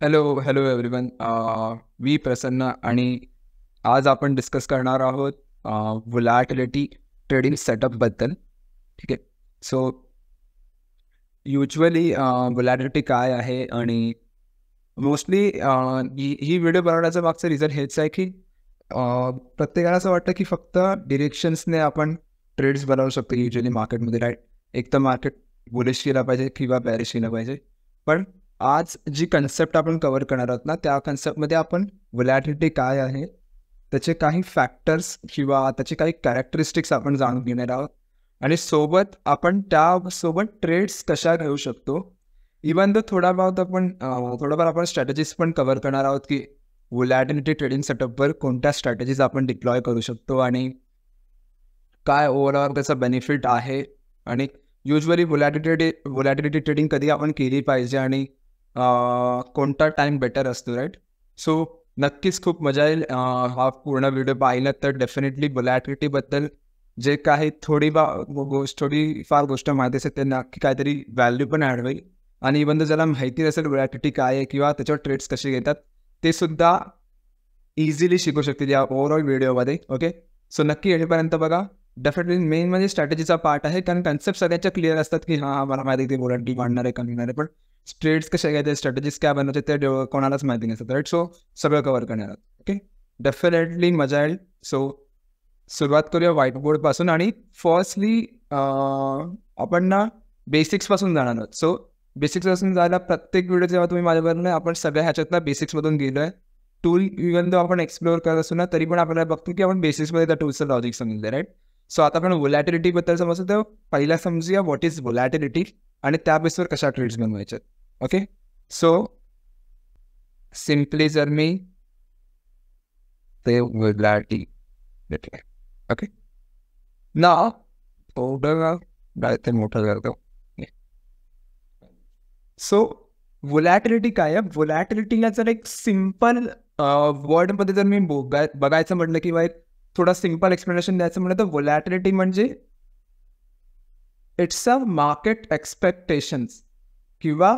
Hello hello everyone. मी प्रसन्न आणि आज आपण डिस्कस करणार आहोत व्होलॅटिलिटी ट्रेडिंग सेटअपबद्दल. ठीक आहे. सो युजली व्होलॅटिलिटी काय आहे आणि मोस्टली ही व्हिडिओ बनवण्याचं मागचं रिझन हेच आहे की प्रत्येकाला असं वाटतं की फक्त डिरेक्शन्सने आपण ट्रेड्स बनवू शकतो युजली मार्केटमध्ये, राईट. एक तर मार्केट बुलिश केला पाहिजे किंवा बॅरिश केला पाहिजे. पण आज जी कन्सेप्ट आपण कव्हर करणार आहोत ना, त्या कन्सेप्टमध्ये आपण व्होलॅटिलिटी काय आहे, त्याचे काही फॅक्टर्स किंवा त्याचे काही कॅरेक्टरिस्टिक्स आपण जाणून घेणार आहोत आणि सोबत आपण त्यासोबत ट्रेड्स कशा घेऊ शकतो. इवन थोडाफार आपण स्ट्रॅटेजीज पण कव्हर करणार आहोत की व्होलॅटिलिटी ट्रेडिंग सेटअपवर कोणत्या स्ट्रॅटेजीज आपण डिप्लॉय करू शकतो आणि काय ओव्हरऑल त्याचा बेनिफिट आहे आणि युजली व्होलॅटिलिटी ट्रेडिंग कधी आपण केली पाहिजे आणि कोणता टाईम बेटर असतो, राईट. सो नक्कीच खूप मजा येईल हा पूर्ण व्हिडिओ पाहिला तर. डेफिनेटली व्होलॅटिलिटीबद्दल जे काही थोडीफार गोष्ट माहिती असेल ते नक्की काहीतरी व्हॅल्यू पण ॲड होईल. आणि इवन तर ज्याला माहिती असेल व्होलॅटिलिटी काय आहे किंवा त्याच्यावर ट्रेड्स कसे घेतात ते सुद्धा इझिली शिकू शकतील या ओव्हरऑल व्हिडिओमध्ये. ओके. सो नक्की येईपर्यंत बघा. डेफिनेटली मेन म्हणजे स्ट्रॅटेजीचा पार्ट आहे, कारण कन्सेप्ट सगळ्याच्या क्लिअर असतात की हां मला माहिती ते व्होलॅटिलिटी वाढणार आहे कमी होणार आहे, पण ट्रेड्स कसे घ्यायचे, स्ट्रॅटेजीज काय बनवायचे ते कोणालाच माहिती नसतात, राईट. सो सगळं कव्हर करणार आहोत. ओके. डेफिनेटली मजा येईल. सो सुरुवात करूया व्हाईट बोर्डपासून आणि फर्स्टली आपण ना बेसिक्सपासून जाणार आहोत. सो बेसिक्सपासून जायला प्रत्येक व्हिडिओ जेव्हा तुम्ही माझ्याबरोबर आपण सगळ्या ह्याच्यातला बेसिक्समधून गेलो आहे. टूल इवन तो आपण एक्सप्लोअर करत असतो ना, तरी पण आपल्याला बघतो की आपण बेसिक्समध्ये त्या टूल्सचं लॉजिक समजलं, राईट. सो आता आपण व्होलॅटिलिटीबद्दल समजतो तर पहिला समजूया व्हॉट इज व्होलॅटिलिटी आणि त्या बेसवर कशा ट्रेड्स बनवायचे. ओके. सो सिम्पली जर मी ते व्होलॅटिलिटी ओके ना थोडं मोठं करतो. सो व्होलॅटिलिटी काय आहे? व्होलॅटिलिटीला जर एक सिम्पल वर्डमध्ये जर मी बघायचं म्हटलं किंवा एक थोडा सिम्पल एक्सप्लेनेशन द्यायचं म्हटलं तर व्होलॅटिलिटी म्हणजे इट्स अ मार्केट एक्सपेक्टेशन्स किंवा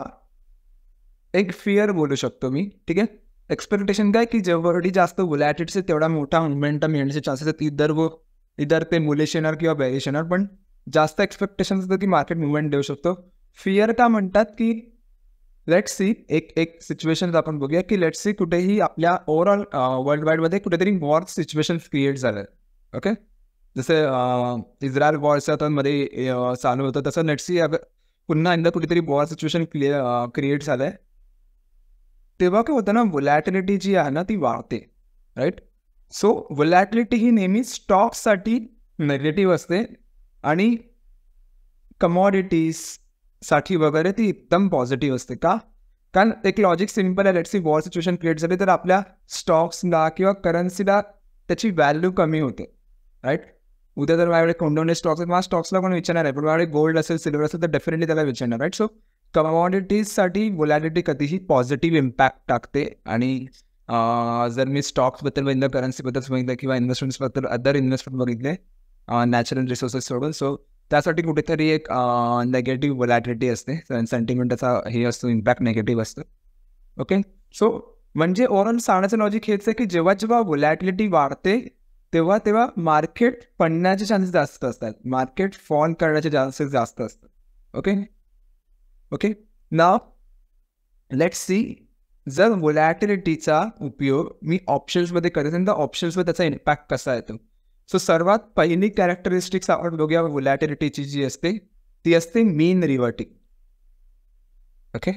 एक फिअर बोलू शकतो मी. ठीक आहे. एक्सपेक्टेशन काय की जेवढी जास्त व्होलॅटिलिटी तेवढा मोठा मोमेंटम येण्याचे चान्सेस आहेत. इधर ते बुलिश येणार किंवा बेरिश येणार, पण जास्त एक्सपेक्टेशन असतं की मार्केट मुवमेंट देऊ शकतो. फिअर का म्हणतात की लेट्स सी एक सिच्युएशन आपण बघूया की लेट्स सी कुठेही आपल्या ओव्हरऑल वर्ल्ड वाईडमध्ये कुठेतरी वॉर सिच्युएशन क्रिएट झालं. ओके. जसं इस्रायल वॉरचं मध्ये चालू होतं, तसं लेट्स सी पुन्हा एकदा कुठेतरी वॉर सिच्युएशन क्रिएट झालं आहे, तेव्हा काय होतं ना, व्होलॅटिलिटी जी आहे ना ती वाढते, राईट. सो व्होलॅटिलिटी ही नेहमी स्टॉक्ससाठी नेगेटिव्ह असते आणि कमॉडिटीजसाठी वगैरे ती एकदम पॉझिटिव्ह असते. का? कारण एक लॉजिक सिम्पल आहे. Let's see war situation create झाली तर आपल्या स्टॉक्सला किंवा करन्सीला त्याची व्हॅल्यू कमी होते, राईट. उद्या जर माझ्याकडे कोणते स्टॉक्स आहेत, मला स्टॉक्सला कोणी विचारणार आहे, पण माझ्याकडे गोल्ड असेल, सिल्वर असेल तर डेफिनेटली त्याला विचारणार, राईट. सो कमॉडिटीजसाठी व्होलॅटिलिटी कधीही पॉझिटिव्ह इम्पॅक्ट टाकते आणि जर मी स्टॉक्सबद्दल बघितलं, करन्सीबद्दल बघितलं किंवा इन्व्हेस्टमेंट्सबद्दल अदर इन्व्हेस्टमेंट बघितले नॅचरल रिसोर्सेस सोडून, सो त्यासाठी कुठेतरी एक नेगेटिव्ह व्होलॅटिलिटी असते, सेंटिमेंटचा हे असतो, इम्पॅक्ट नेगेटिव्ह असतं. ओके. सो म्हणजे ओव्हरऑल सांगण्याचं लॉजिक हेच आहे की जेव्हा जेव्हा व्होलॅटिलिटी वाढते तेव्हा मार्केट पडण्याचे चान्सेस जास्त असतात, मार्केट फॉल करण्याचे चान्सेस जास्त असतात. Okay. Okay. Now let's see जर व्होलॅटिलिटीचा उपयोग मी ऑप्शन्समध्ये करत असेल तर ऑप्शन्सवर त्याचा इम्पॅक्ट कसा येतो. सो सर्वात पहिली कॅरेक्टरिस्टिक्स आपण बघूया व्होलॅटिलिटीची जी असते ती असते मीन रिव्हर्टिंग. ओके.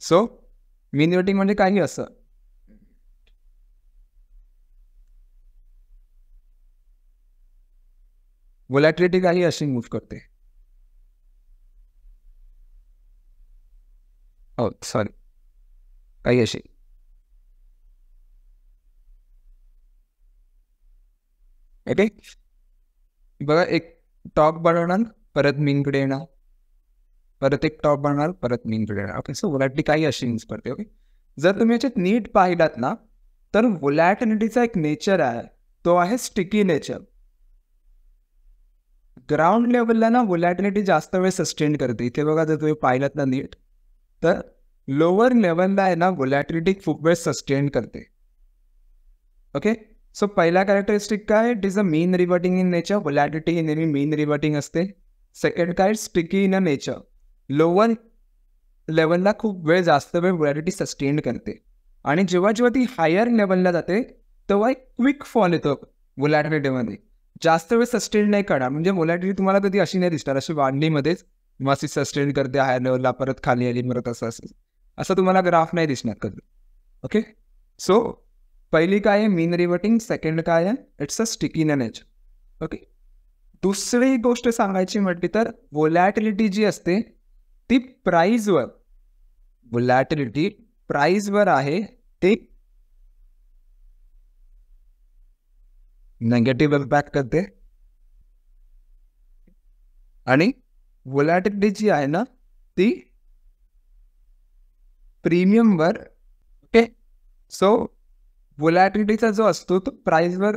सो मीन रिव्हर्टिंग म्हणजे काही असं व्होलॅटिलिटी काही अशी मूव्ह करते. हो सॉरी, काही अशी ओके. बघा, एक टॉप बनवणार परत मीनकडे येणार, परत एक टॉप बनवणार परत मीनकडे येणार. ओके. सो व्होलॅटिलिटी काही अशी यूज करते. ओके. जर तुम्ही याच्यात नीट पाहिलात ना तर व्होलॅटिलिटीचा एक नेचर आहे, तो आहे स्टिकी नेचर. ग्राउंड लेवलला ना व्होलॅटिलिटी जास्त वेळ सस्टेन करते. इथे बघा जर तुम्ही पाहिलात ना नीट तर लोअर लेवलला आहे ना व्होलॅटिलिटी खूप वेळ सस्टेन करते. ओके, सो पहिला कॅरेक्टरिस्टिक काय, it is a mean reverting in nature. Volatility ही नेहमी मीन रिव्हर्टिंग असते. सेकंड काय, sticky in a nature. Lower लेवलला खूप वेळ जास्त वेळ व्होलॅटिलिटी सस्टेन करते. आणि जेव्हा जेव्हा ती हायर लेवलला जाते तेव्हा एक क्विक फॉल येतो व्होलॅटिलिटीमध्ये. जास्त वेळ सस्टेन नाही करणार. म्हणजे व्होलॅटिलिटी तुम्हाला कधी अशी नाही दिसणार, अशी वाढणीमध्येच मग सस्टेन करते हायर लेवलला, परत खाली आली, परत असं तुम्हाला ग्राफ नाही दिसणार कधी. ओके, सो पहिली काय आहे, मीन रिव्हर्टिंग. सेकंड काय आहे, it's a sticky in a nature. Okay, दुसरी गोष्ट सांगायची म्हटली तर व्होलॅटिलिटी जी असते ती प्राईजवर, व्होलॅटिलिटी प्राईजवर आहे ते नेगेटिव्ह इम्पॅक्ट करते. आणि व्होलॅटिलिटी जी आहे ना ती प्रीमियमवर. ओके, सो व्होलॅटिलिटीचा जो असतो तो प्राईजवर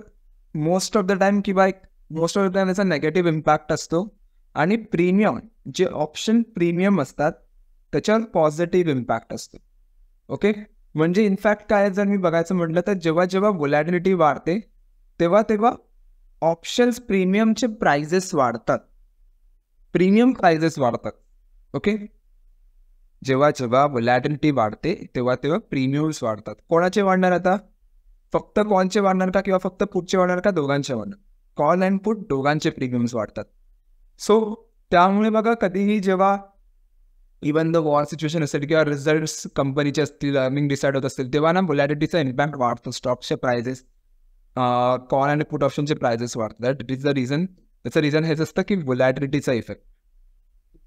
मोस्ट ऑफ द टाइम किंवा मोस्ट ऑफ द टाइम याचा नेगेटिव्ह इम्पॅक्ट असतो. आणि प्रीमियम जे ऑप्शन प्रीमियम असतात त्याच्यावर पॉझिटिव्ह इम्पॅक्ट असतो. ओके, म्हणजे इनफॅक्ट काय जर मी बघायचं म्हटलं तर जेव्हा जेव्हा व्होलॅटिलिटी वाढते तेव्हा तेव्हा ऑप्शन्स प्रीमियमचे प्राइजेस वाढतात, प्रीमियम प्राइजेस वाढतात. ओके, जेव्हा जेव्हा व्होलॅटिलिटी वाढते तेव्हा तेव्हा प्रीमियम्स वाढतात. कोणाचे वाढणार आता, फक्त कॉलचे वाढणार का किंवा फक्त पुटचे वाढणार का, दोघांचे वाढणार. कॉल अँड पुट दोघांचे प्रीमियम्स वाढतात. सो त्यामुळे बघा कधीही जेव्हा इवन द वॉर सिच्युएशन असेल किंवा रिझल्ट्स कंपनीचे असतील, अर्निंग डिसाईड होत असतील, तेव्हा ना व्होलॅटिलिटीचा इम्पॅक्ट वाढतो. स्टॉकचे प्राइजेस, कॉल आणि पुट ऑप्शनचे प्राइजेस वाढतात. It is the reason. त्याचं रिझन हेच असतं की व्होलॅटिलिटीचा इफेक्ट.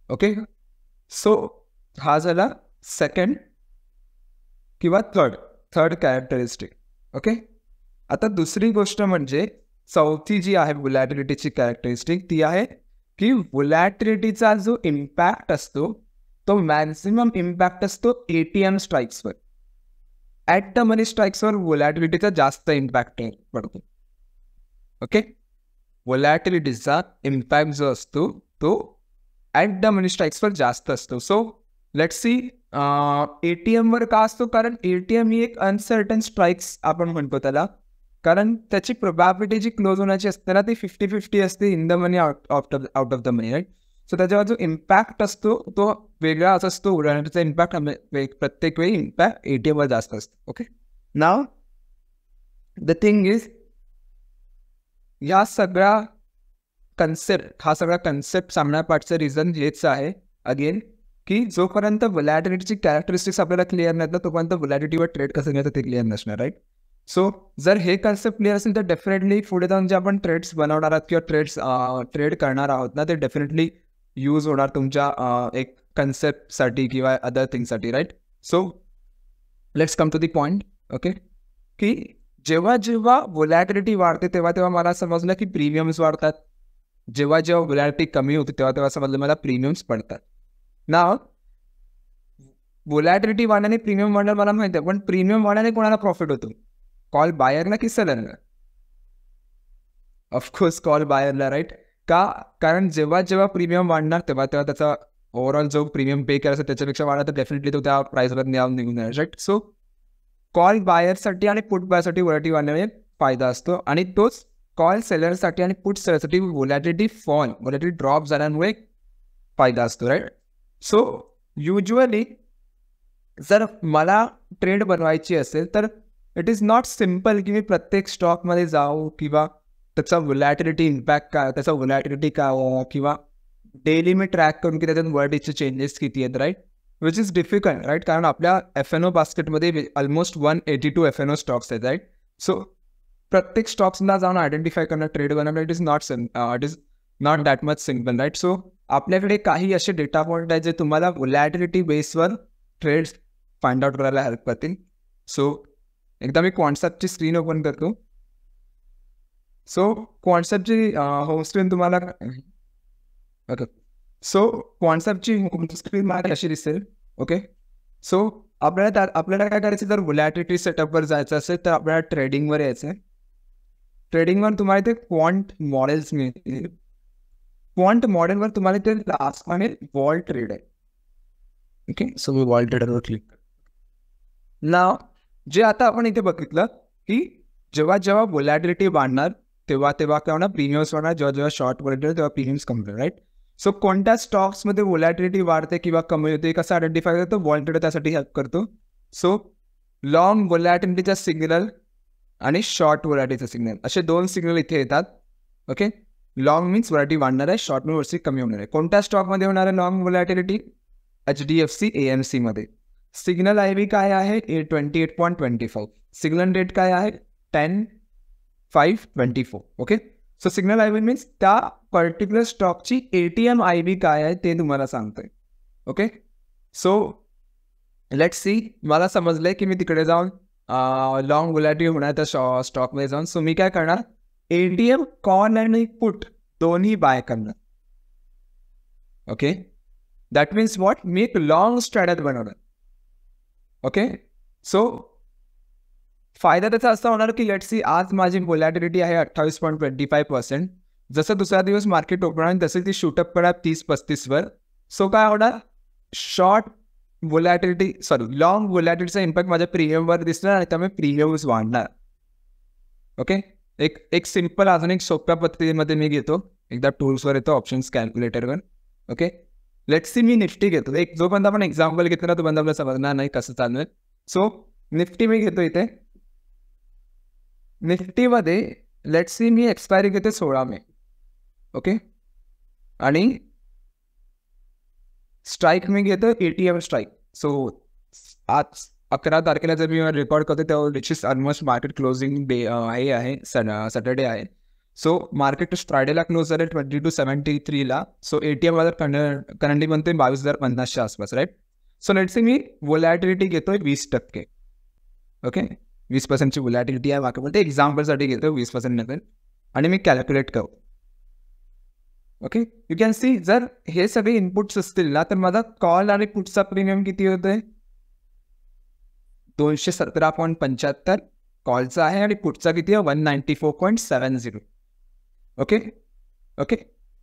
ओके, सो हा झाला सेकंड किंवा थर्ड कॅरेक्टरिस्टिक. ओके, आता दुसरी गोष्ट म्हणजे चौथी जी आहे व्होलॅटिलिटीची कॅरेक्टरिस्टिक ती आहे की व्होलॅटिलिटीचा जो इम्पॅक्ट असतो तो मॅक्सिमम इम्पॅक्ट असतो ATM स्ट्राईक्सवर. ॲट द मनी स्ट्राईक्सवर व्होलॅटिलिटीचा जास्त इम्पॅक्ट पडतो. ओके, व्होलॅटिलिटीचा इम्पॅक्ट जो असतो तो ॲट द मनी स्ट्राईक्सवर जास्त असतो. सो लेट्स सी ATMवर का असतो, कारण ATM ही एक अनसर्टन स्ट्राईक्स आपण म्हणतो त्याला, कारण त्याची प्रोबॅबिलिटी जी क्लोज होण्याची असते ना ती 50-50 असते, in the money out of the money, right. So त्याच्यावर जो इम्पॅक्ट असतो तो वेगळाच असतो. व्होलॅटिलिटीचा इम्पॅक्ट प्रत्येक वेळी इम्पॅक्ट ATMवर जास्त असतो. Okay, now the thing is या सगळ्या हा सगळा कन्सेप्ट सांगण्यापाठचं रिझन हेच आहे अगेन की जोपर्यंत व्होलॅटिलिटीची कॅरेक्टरिस्टिक्स आपल्याला क्लिअर नाहीत ना तोपर्यंत व्होलॅटिलिटीवर ट्रेड कसं घ्यायचं ते क्लिअर नसणार, राईट. सो जर हे कन्सेप्ट क्लिअर असेल तर डेफिनेटली पुढे जाऊन जे आपण ट्रेड्स बनवणार आहात किंवा ट्रेड करणार आहोत ना ते डेफिनेटली यूज होणार तुमच्या एक कन्सेप्टसाठी किंवा अदर थिंगसाठी, right. So let's come to the point. Okay, की जेव्हा जेव्हा व्होलॅटिलिटी वाढते तेव्हा तेव्हा मला समजलं की प्रीमियम्स वाढतात. जेव्हा जेव्हा व्होलॅटिलिटी कमी होते तेव्हा तेव्हा समजलं मला प्रीमियम्स पडतात. ना व्होलॅटिलिटी वाढण्याने प्रीमियम वाढणार मला माहिती आहे, पण प्रीमियम वाढण्याने कोणाला प्रॉफिट होतो, कॉल बायरला की सेलरला? ऑफकोर्स कॉल बायरला, राईट. का, कारण जेव्हा जेव्हा प्रीमियम वाढणार तेव्हा तेव्हा त्याचा ओव्हरऑल जो प्रीमियम पे करायचा त्याच्यापेक्षा वाढला तर डेफिनेटली तो त्या प्राईसवर निघून जाणार, राईट. सो कॉल बायरसाठी आणि पुट बायरसाठी व्होलॅटिलिटी वाढण्याने फायदा असतो आणि तोच कॉल सेलरसाठी आणि पुट सेलरसाठी व्होलॅटिलिटी ड्रॉप झाल्यामुळे फायदा असतो, राईट. सो युजली जर मला ट्रेड बनवायची असेल तर इट इज नॉट सिम्पल की मी प्रत्येक स्टॉकमध्ये जाऊ किंवा त्याचा व्होलॅटिलिटी इम्पॅक्ट काय, त्याचा व्होलॅटिलिटी काय किंवा डेली मी ट्रॅक करून की त्याच्यात व्होलॅटिलिटीचे चेंजेस किती आहेत, right. Which is difficult, right, कारण आपल्या FNO बास्केटमध्ये ऑलमोस्ट 182 FNO स्टॉक्स आहेत, राईट. सो प्रत्येक स्टॉक्सला जाऊन आयडेंटिफाय करणं, ट्रेड बनवणं it is not that much simple, right. So आपल्याकडे काही असे डेटा पॉईंट आहेत जे तुम्हाला व्होलॅटिलिटी बेसवर ट्रेड्स फाइंड आउट करायला हेल्प करतील. सो एकदा मी क्वांटसॅपची स्क्रीन ओपन करतो. सो क्वांटसॅपची होम स्क्रीन तुम्हाला ओके. सो क्वांटसॅपची होम स्क्रीन मला कशी दिसेल? ओके, सो आपल्याला काय करायचं, जर व्होलॅटिलिटी सेटअपवर जायचं असेल तर आपल्याला ट्रेडिंगवर यायचं आहे. ट्रेडिंगवर तुम्हाला इथे क्वांट मॉडेल्स मिळतील. क्वांट मॉडेलवर तुम्हाला इथे लास्ट आणि वॉल ट्रेड आहे. ओके, सो मी वॉल ट्रेडरवर क्लिक करतो. नाव जे आता आपण इथे बघितलं की जेव्हा जेव्हा व्होलॅटिलिटी वाढणार तेव्हा तेव्हा काय होणार, प्रीमियम्स वाढणार. जेव्हा जेव्हा शॉर्ट व्होलॅटिलिटी तेव्हा प्रीमियम्स कमी होणार, राईट. सो कोणत्या स्टॉक्समध्ये व्होलॅटिलिटी वाढते किंवा कमी होते कसं आयडेंटिफाय करतो, वॉल ट्रेडर त्यासाठी हेल्प करतो. सो लॉंग व्होलॅटिलिटीचा सिग्नल आणि शॉर्ट व्होलॅटिलिटीचा सिग्नल असे दोन सिग्नल इथे येतात. ओके, लॉंग मीन्स व्होलॅटिलिटी वाढणार आहे, शॉर्ट मीन्स व्होलॅटिलिटी कमी होणार आहे. कोणत्या स्टॉकमध्ये होणार आहे लॉंग व्होलॅटिलिटी? HDFC AMC मध्ये. सिग्नल IB काय आहे? 28.25. सिग्नल रेट काय आहे? 10.524. Okay, so signal IB means त्या पर्टिक्युलर स्टॉकची ATM IB काय आहे ते तुम्हाला सांगतोय. ओके, सो लेट्स सी, मला समजलंय की मी तिकडे जाऊन लॉंग व्होलॅटिलिटी होणार त्या स्टॉकमध्ये जाऊन. सो मी काय करणार, ATM कॉल आणि पुट दोन्ही बाय करणार. ओके, दॅट मीन्स व्हॉट, मी एक लॉंग स्ट्रॅटेजी बनवणार. ओके, सो फायदा त्याचा असा होणार की लेट्स सी, आज माझी व्होलॅटिलिटी आहे 28.25%. जसं दुसरा दिवस मार्केट ओपन तसे ती शूटअप करणार 30-35 वर. सो काय होणार, शॉर्ट व्होलॅटिलिटी लॉंग व्होलॅटिलिटीचा इम्पॅक्ट माझ्या प्रीमियमवर दिसणार आणि त्यामुळे प्रीमियम्स वाढणार. ओके, एक सिम्पल अजून एक सोप्या पद्धतीमध्ये मी घेतो. एकदा टूल्सवर येतो, ऑप्शन्स कॅल्क्युलेटरवर. ओके, लेट्स सी, मी निफ्टी घेतो. एक जोपर्यंत आपण एक्झाम्पल घेतो ना तोपर्यंत आपल्याला समजणार नाही कसं चालू आहे. सो निफ्टी मी घेतो इथे. निफ्टीमध्ये लेट्स सी मी एक्सपायरी घेते 16 मे. ओके, आणि स्ट्राईक मी घेतो ATM स्ट्राईक. सो आज 11 तारखेला जर मी रेकॉर्ड करतो तेव्हा which is almost market closing day आहे सॅटर्डे आहे. सो मार्केट फ्रायडेला क्लोज झाले 2273ला. सो ATM माझा करंटली बनते 22,050च्या आसपास, राईट. सो लेट्स सी मी व्होलॅटिलिटी घेतोय 20%. ओके, 20%ची व्होलॅटिलिटी आहे मार्केटमध्ये. एक्झाम्पलसाठी घेतोय 20% नंतर आणि मी कॅल्क्युलेट करतो. ओके, यू कॅन सी, जर हे सगळे इनपुट्स असतील ना तर माझा कॉल आणि पुटचा प्रीमियम किती होतोय? 217.75 कॉलचा आहे आणि पुटचा किती आहे? 194.70. ओके ओके,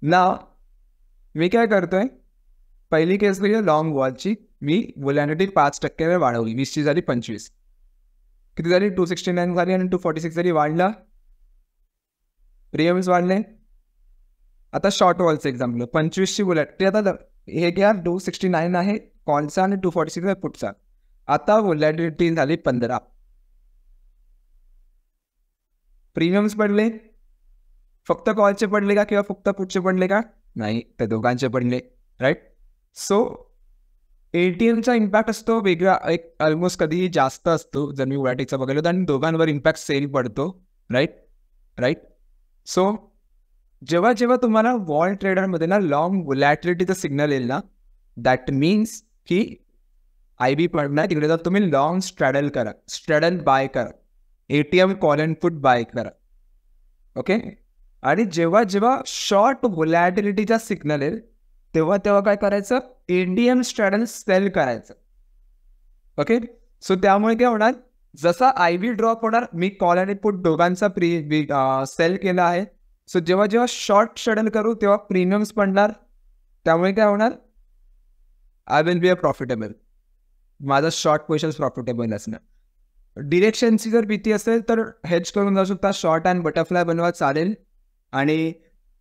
ना मी काय करतोय, पहिली केस घेऊया लॉंग वॉलची. मी व्होलॅटिलिटी 5% वाढवली, 20ची झाली 25. किती झाली? 269 झाली आणि 246 झाली. वाढला, प्रीमियम्स वाढले. आता शॉर्ट वॉलचं एक्झाम्पल, 25ची व्होलॅटिलिटी. आता हे घ्या, 269 आहे कॉलचा आणि 246 आहे पुटचा. आता व्होलॅटिलिटी झाली 15. प्रीमियम्स पडले, फक्त कॉलचे पडले का किंवा फक्त पुटचे पडले का? नाही, त्या दोघांचे पडले, राईट. सो ATMचा इम्पॅक्ट असतो वेगळा, एक ऑलमोस्ट कधीही जास्त असतो जर मी व्होलॅटिलिटीचा बघायला, आणि दोघांवर इम्पॅक्ट सेम पडतो, राईट. सो जेव्हा जेव्हा तुम्हाला वॉल ट्रेडरमध्ये ना लॉंग व्होलॅटिलिटीचा सिग्नल येईल ना, दॅट मीन्स की IB पडणार, तिकडे जर तुम्ही लॉंग स्ट्रॅडल बाय करा, ATM call and put buy करा. ओके, आणि जेव्हा जेव्हा शॉर्ट व्होलॅटिलिटीचा सिग्नल येईल तेव्हा तेव्हा काय करायचं, ATM स्ट्रॅडल सेल करायचं. ओके, सो त्यामुळे काय होणार, जसा IB ड्रॉप होणार, मी कॉल आणि पुट दोघांचा सेल केला आहे. सो जेव्हा जेव्हा शॉर्ट स्ट्रॅडल करू तेव्हा प्रीमियम्स पडणार, त्यामुळे काय होणार, I will be a profitable. माझा शॉर्ट पोझिशन प्रॉफिटेबल असणार. डिरेक्शनची जर भीती असेल तर हेज करून जाऊ शकता, शॉर्ट अँड बटरफ्लाय बनवा चालेल. आणि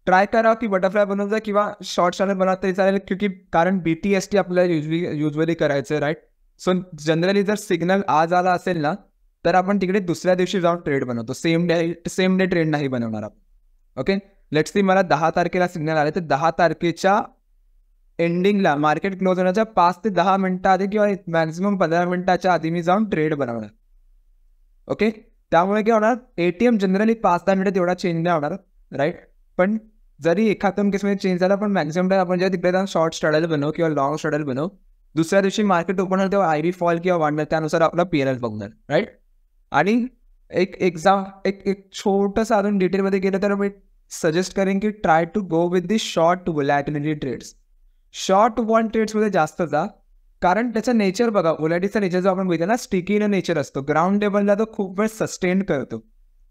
ट्राय करा की बटरफ्लाय बनवता किंवा शॉर्ट स्ट्रॅडल बनवा तरी चालेल, क्योंकि कारण BTST आपल्याला युजली करायचं, राईट. सो जनरली जर सिग्नल आज आला असेल ना तर आपण तिकडे दुसऱ्या दिवशी जाऊन ट्रेड बनवतो, सेम डे ट्रेड नाही बनवणार आपण. ओके, लेट्स सी मला 10 तारखेला सिग्नल आले तर 10 तारखेच्या एंडिंगला मार्केट क्लोज होण्याच्या 5 ते 10 मिनिटं आधी किंवा मॅक्झिमम 15 मिनिटाच्या आधी मी जाऊन ट्रेड बनवणार. ओके, त्यामुळे काय होणार, ATM जनरली 5-10 मिनिटं तेवढा चेंज नाही होणार, राईट. पण जरी एखाद्या केसमध्ये चेंज झाला पण मॅक्झिमम टाइम आपण जेव्हा तिकडे जाऊन शॉर्ट स्ट्रॅडल बनवू किंवा लॉंग स्ट्रॅडल बनवू, दुसऱ्या दिवशी मार्केट ओपन होणार तेव्हा IB फॉल किंवा वाढणार, त्यानुसार आपला PNL बघणार, राईट. आणि एक छोटंसं अजून डिटेलमध्ये गेलं तर मी सजेस्ट करेन की try to go with the short volatility trades. Short vol ट्रेड्समध्ये जास्त जा, कारण त्याचं नेचर बघा, व्होलॅटिलिटीचा नेचर जो आपण बघितला ना, स्टिकी नेचर असतो. ग्राउंड लेवलला तो खूप वेळ सस्टेन करतो,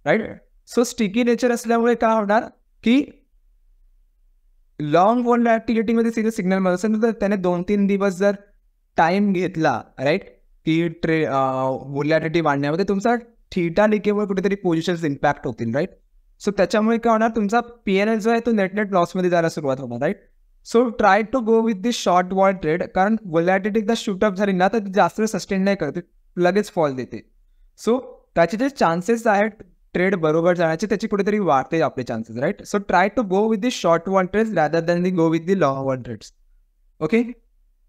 राईट. सो स्टिकी नेचर असल्यामुळे काय होणार की लॉंग व्होलॅटिलिटीमध्ये सिग्नल मिळत असेल तर त्याने 2-3 दिवस जर टाइम घेतला राईट की व्होलॅटिलिटी वाढण्यामध्ये तुमचा थीटा डिकेवर कुठेतरी पोझिशन्स इम्पॅक्ट होतील राईट. सो त्याच्यामुळे काय होणार, तुमचा PNL जो आहे तो नेट लॉसमध्ये जायला सुरुवात होणार right. So try to go with the short vol trade, कारण व्होलॅटिलिटी एकदा शूटअप झाली ना तर जास्त सस्टेन नाही करते, लगेच फॉल देते. सो त्याचे जे चान्सेस आहेत ट्रेड बरोबर जाण्याचे त्याची कुठेतरी वाढते आपले chances right. So try to go with the short vol trades rather than the go with the long vol trades. Okay.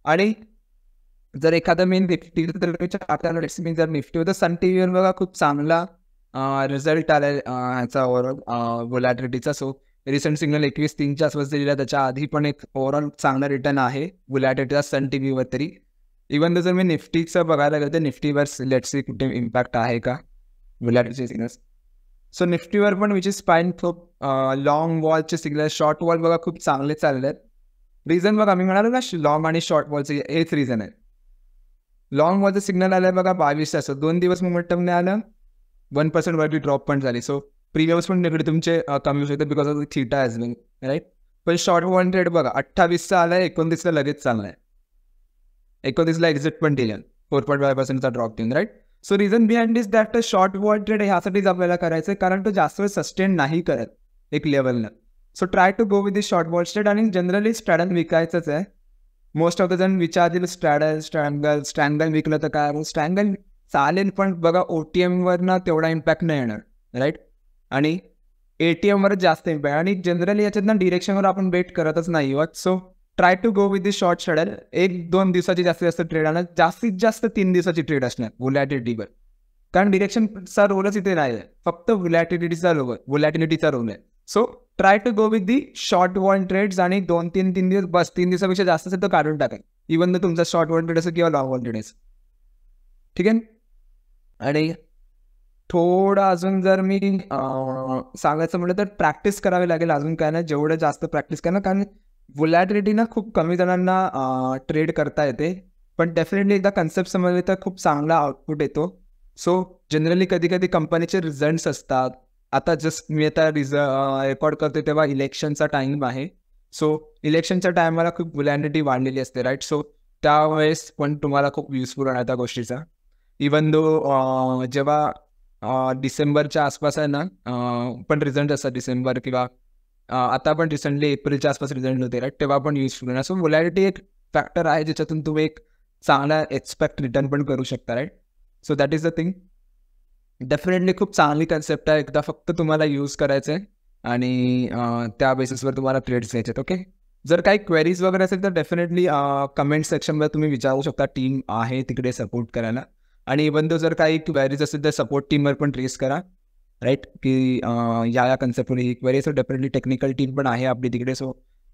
आणि जर एखादा मेन निफ्टी जर निफ्टी होतं सन टीव्हीवर बघा खूप चांगला रिझल्ट आला ह्याचा ओव्हरऑल व्होलॅटिलिटीचा. सो रिसेंट सिग्नल 21.3च्या आसपास दिलेला, त्याच्या आधी पण एक ओव्हरऑल चांगला रिटर्न आहे व्होलॅटिलिटीचा सन टीव्हीवर तरी. इवन जर मी निफ्टीचं बघायला गेलं तर निफ्टीवर लेट्स कुठे इम्पॅक्ट आहे का व्होलॅटिलिटीचे सिग्नल्स. सो निफ्टीवर पण विच इज फाईन खूप लॉंग वॉलचे सिग्नल, शॉर्ट वॉल बघा खूप चांगले चालले आहेत. रिझन बघा मी म्हणालो ना लॉंग आणि शॉर्ट वॉलचे हेच रिझन आहे. लॉंग वॉलचं सिग्नल आलं बघा 22 तास, 2 दिवस मोमेंटमने आलं, 1% वरती ड्रॉप पण झाली. सो प्रीमियम्स पण तिकडे तुमचे कमी होऊ शकतात because of theta as well right. पण शॉर्ट वॉल ट्रेड बघा 28चा आला आहे, 29ला लगेच चांगला आहे, 29ला एक्झिट पण दिलं, 4.5%चा ड्रॉप देऊन right. So reason behind is that short vol trade ह्यासाठीच आपल्याला करायचं आहे कारण तो जास्त वेळ सस्टेन नाही करत एक लेवलनं. So try to go with the short vol trade. आणि जनरली स्ट्रॅडल विकायचंच आहे. मोस्ट ऑफ द जण विचारतील स्ट्रँगल विकलं तर काय, स्ट्रँगल चालेल पण बघा OTMवर ना तेवढा इम्पॅक्ट नाही येणार राईट. आणि ATMवरच जास्त इम्पॅक्ट, आणि जनरली याच्यातनं डिरेक्शनवर आपण बेट करतच नाही आहोत. So try to go with the short straddle. 1-2 दिवसाची जास्तीत जास्त ट्रेड आणणार, जास्तीत जास्त 3 दिवसाची ट्रेड असणार व्होलॅटिलिटीवर, कारण डिरेक्शनचा रोलच इथे नाही आहे, फक्त व्होलॅटिलिटीचा रोल आहे. So try to go with the short vol trades. आणि 2-3 दिवस बस, 3 दिवसापेक्षा जास्त असेल तर काढून टाका, इवन तर तुमचा शॉर्ट वॉल ट्रेड असेल किंवा लॉंग वॉल ट्रेड असेल. ठीक आहे. आणि थोडं अजून जर मी सांगायचं म्हटलं तर प्रॅक्टिस करावी लागेल, अजून काय नाही, जेवढं जास्त प्रॅक्टिस करणं, कारण व्होलॅटिलिटी ना खूप कमी जणांना ट्रेड करता येते, पण डेफिनेटली एकदा कन्सेप्ट समजले तर खूप चांगला आउटपुट येतो. सो जनरली कधी कधी कंपनीचे रिझल्ट्स असतात. आता जस्ट मी आता रेकॉर्ड करतो तेव्हा इलेक्शनचा टाईम आहे. सो इलेक्शनच्या टायमाला खूप व्होलॅटिलिटी वाढलेली असते राईट. सो त्यावेळेस पण तुम्हाला खूप युजफुल आहे त्या गोष्टीचा. इवन दो जेव्हा डिसेंबरच्या आसपास आहे ना पण रिझल्ट असतात डिसेंबर किंवा आता पण रिसेंटली एप्रिलच्या आसपास रिझल्ट होते राईट, तेव्हा पण युजफुल आहे. सो व्होलॅटिलिटी एक फॅक्टर आहे ज्याच्यातून तुम्ही एक चांगला एक्सपेक्ट रिटर्न पण करू शकता right. So that is the thing. Definitely खूप चांगली कन्सेप्ट आहे, एकदा फक्त तुम्हाला यूज करायचं आहे आणि त्या बेसिसवर तुम्हाला ट्रेड्स घ्यायचे आहेत. ओके. जर काही क्वेरीज वगैरे असेल तर डेफिनेटली कमेंट सेक्शनमध्ये तुम्ही विचारू शकता, टीम आहे तिकडे सपोर्ट करायला. आणि इवन तो जर काही क्वेरीज असेल तर सपोर्ट टीमवर पण ट्रेस करा राईट, की या कन्सेप्टवर ही query. So definitely technical team पण आहे आपली तिकडे, सो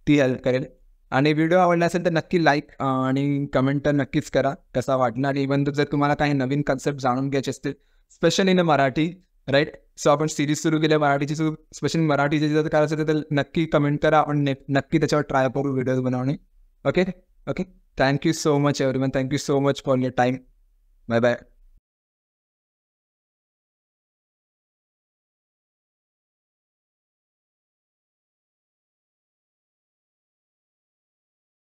ती हेल्प करेल. आणि व्हिडिओ आवडला असेल तर नक्की लाईक आणि कमेंट तर नक्कीच करा कसा वाटणार. इवन जर तुम्हाला काही नवीन कन्सेप्ट जाणून घ्यायचे असतील specially in Marathi right, so आपण सिरीज सुरू केली मराठीची, सो स्पेशली मराठीचे जर करायचं असेल तर नक्की कमेंट करा, आपण नक्की त्याच्यावर ट्राय करू व्हिडिओज बनवणे. Okay. Thank you so much everyone, thank you so much for your time. Bye bye.